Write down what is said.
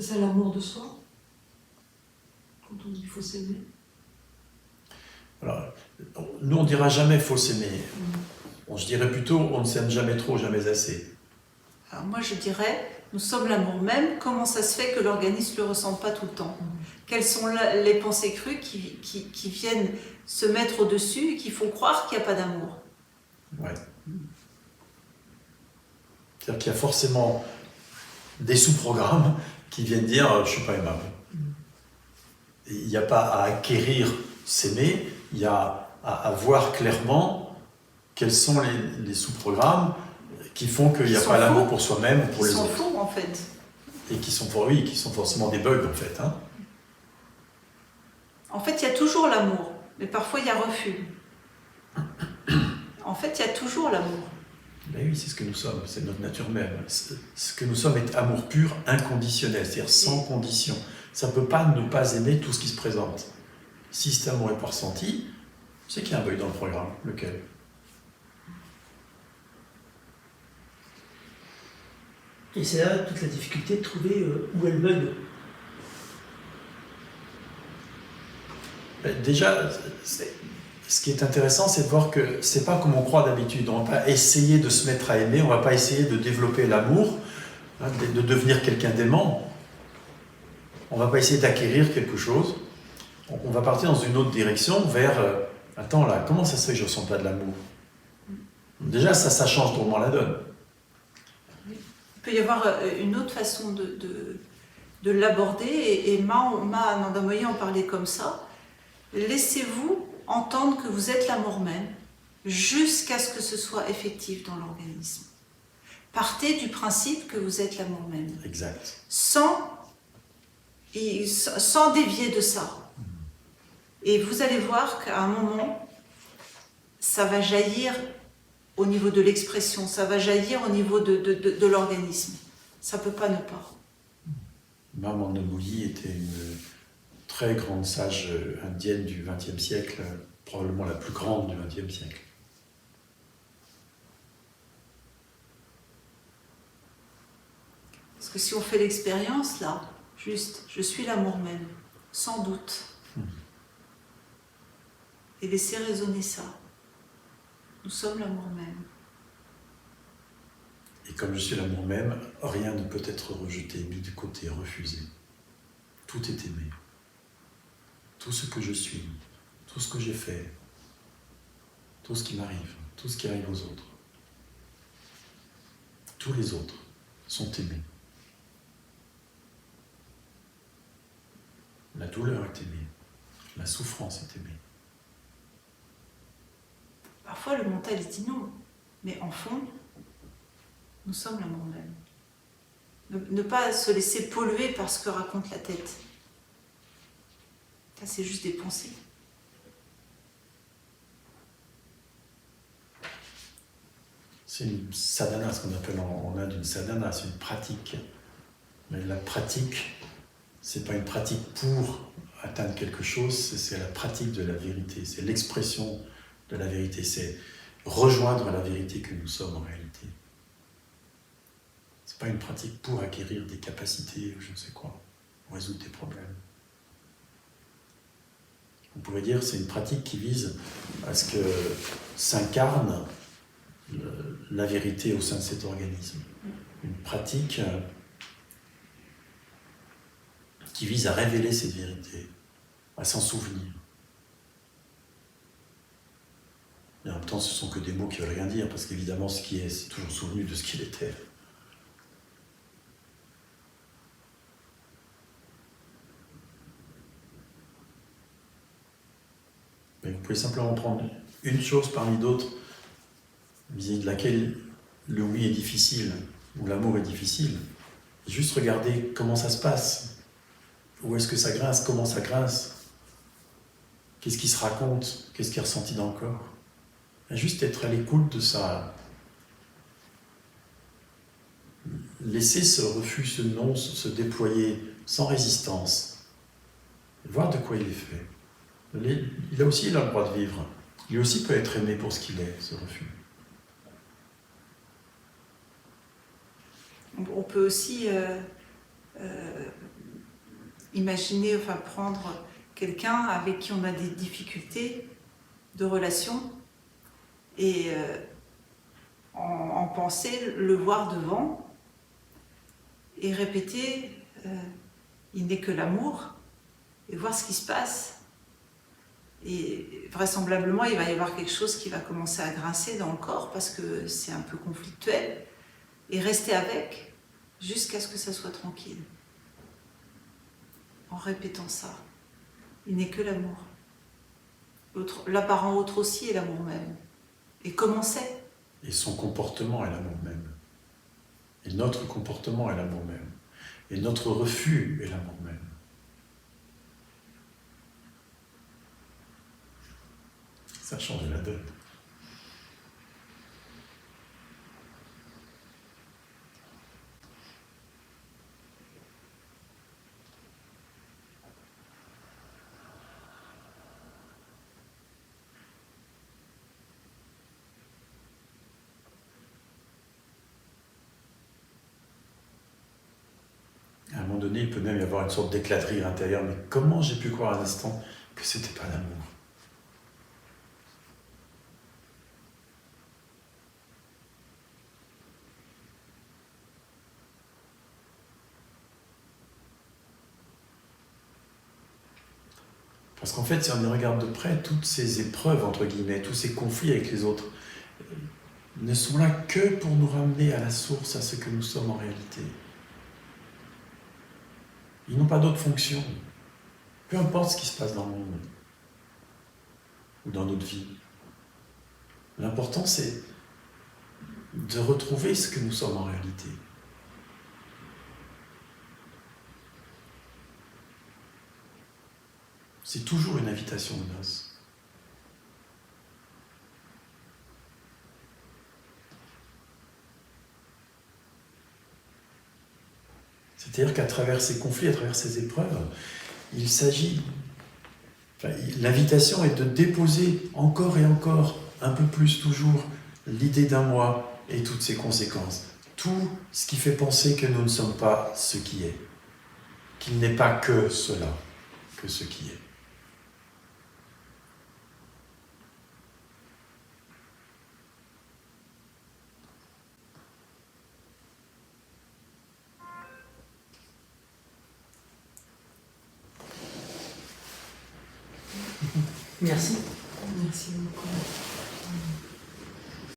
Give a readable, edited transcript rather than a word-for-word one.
C'est l'amour de soi, quand on dit qu'il faut s'aimer. Alors, nous, on ne dira jamais faut s'aimer. Je dirais plutôt on ne s'aime jamais trop, jamais assez. Alors moi je dirais, nous sommes l'amour même, comment ça se fait que l'organisme ne le ressent pas tout le temps? Quelles sont les pensées crues qui viennent se mettre au-dessus et qui font croire qu'il n'y a pas d'amour? Ouais. C'est-à-dire qu'il y a forcément des sous-programmes qui viennent dire je ne suis pas aimable. Et il n'y a pas à acquérir s'aimer, il y a à voir clairement quels sont les sous-programmes qui font qu'il n'y a pas l'amour pour soi-même ou pour les autres. Qui sont faux en fait. Et qui sont pour lui, qui sont forcément des bugs en fait. Hein. En fait, il y a toujours l'amour, mais parfois il y a refus. En fait, il y a toujours l'amour. Ben oui, c'est ce que nous sommes, c'est notre nature même. Ce que nous sommes est amour pur, inconditionnel, c'est-à-dire sans condition. Ça ne peut pas ne pas aimer tout ce qui se présente. Si cet amour n'est pas ressenti, c'est qu'il y a un bug dans le programme. Lequel? Et c'est là toute la difficulté de trouver où est le bug. Déjà, ce qui est intéressant, c'est de voir que c'est pas comme on croit d'habitude. On ne va pas essayer de se mettre à aimer, on ne va pas essayer de développer l'amour, hein, de devenir quelqu'un d'aimant. On ne va pas essayer d'acquérir quelque chose. On va partir dans une autre direction vers attends là, comment ça se fait que je ne ressens pas de l'amour? Déjà, ça change drôlement la donne. Il peut y avoir une autre façon de l'aborder, et Ma Anandamoyi en parlait comme ça. Laissez-vous entendre que vous êtes l'amour même jusqu'à ce que ce soit effectif dans l'organisme. Partez du principe que vous êtes l'amour même. Exact. Sans dévier de ça. Et vous allez voir qu'à un moment, ça va jaillir au niveau de l'expression, ça va jaillir au niveau de l'organisme. Ça ne peut pas ne pas. Ma Anandamoyi était une très grande sage indienne du XXe siècle, probablement la plus grande du XXe siècle. Parce que si on fait l'expérience, là, juste, je suis l'amour même, sans doute. Et laissez résonner ça. Nous sommes l'amour même. Et comme je suis l'amour même, rien ne peut être rejeté, mis de côté, refusé. Tout est aimé. Tout ce que je suis, tout ce que j'ai fait, tout ce qui m'arrive, tout ce qui arrive aux autres. Tous les autres sont aimés. La douleur est aimée, la souffrance est aimée. Parfois le mental dit non, mais en fond, nous sommes l'amour même. Ne pas se laisser polluer par ce que raconte la tête. Ça, c'est juste des pensées. C'est une sadhana, ce qu'on appelle en Inde une sadhana, c'est une pratique. Mais la pratique, c'est pas une pratique pour atteindre quelque chose, c'est la pratique de la vérité, c'est l'expression de la vérité, c'est rejoindre la vérité que nous sommes en réalité. C'est pas une pratique pour acquérir des capacités, je ne sais quoi, pour résoudre des problèmes. On pourrait dire que c'est une pratique qui vise à ce que s'incarne la vérité au sein de cet organisme. Une pratique qui vise à révéler cette vérité, à s'en souvenir. Et en même temps, ce ne sont que des mots qui ne veulent rien dire, parce qu'évidemment, ce qui est, c'est toujours souvenu de ce qu'il était. Mais vous pouvez simplement prendre une chose parmi d'autres, vis-à-vis de laquelle le oui est difficile, ou l'amour est difficile. Juste regarder comment ça se passe. Où est-ce que ça grince? Comment ça grince? Qu'est-ce qui se raconte? Qu'est-ce qui est ressenti dans le corps? Et juste être à l'écoute de ça. Laisser ce refus, ce non se déployer sans résistance. Voir de quoi il est fait. Il a aussi le droit de vivre. Lui aussi peut être aimé pour ce qu'il est, ce refus. On peut aussi imaginez, enfin prendre quelqu'un avec qui on a des difficultés de relation et en penser, le voir devant et répéter il n'est que l'amour et voir ce qui se passe. Et vraisemblablement, il va y avoir quelque chose qui va commencer à grincer dans le corps parce que c'est un peu conflictuel et rester avec jusqu'à ce que ça soit tranquille. En répétant ça, il n'est que l'amour. L'apparent autre aussi est l'amour même. Et comment c'est ? Et son comportement est l'amour même. Et notre comportement est l'amour même. Et notre refus est l'amour même. Ça change la donne. À un moment donné, il peut même y avoir une sorte d'éclat de rire intérieur. Mais comment j'ai pu croire un instant que c'était pas l'amour ? Parce qu'en fait, si on y regarde de près, toutes ces épreuves, entre guillemets, tous ces conflits avec les autres, ne sont là que pour nous ramener à la source, à ce que nous sommes en réalité. Ils n'ont pas d'autre fonction. Peu importe ce qui se passe dans le monde ou dans notre vie. L'important, c'est de retrouver ce que nous sommes en réalité. C'est toujours une invitation aux noces. C'est-à-dire qu'à travers ces conflits, à travers ces épreuves, il s'agit... l'invitation est de déposer encore et encore, un peu plus toujours, l'idée d'un moi et toutes ses conséquences. Tout ce qui fait penser que nous ne sommes pas ce qui est. Qu'il n'est pas que cela, que ce qui est. Merci. Merci beaucoup.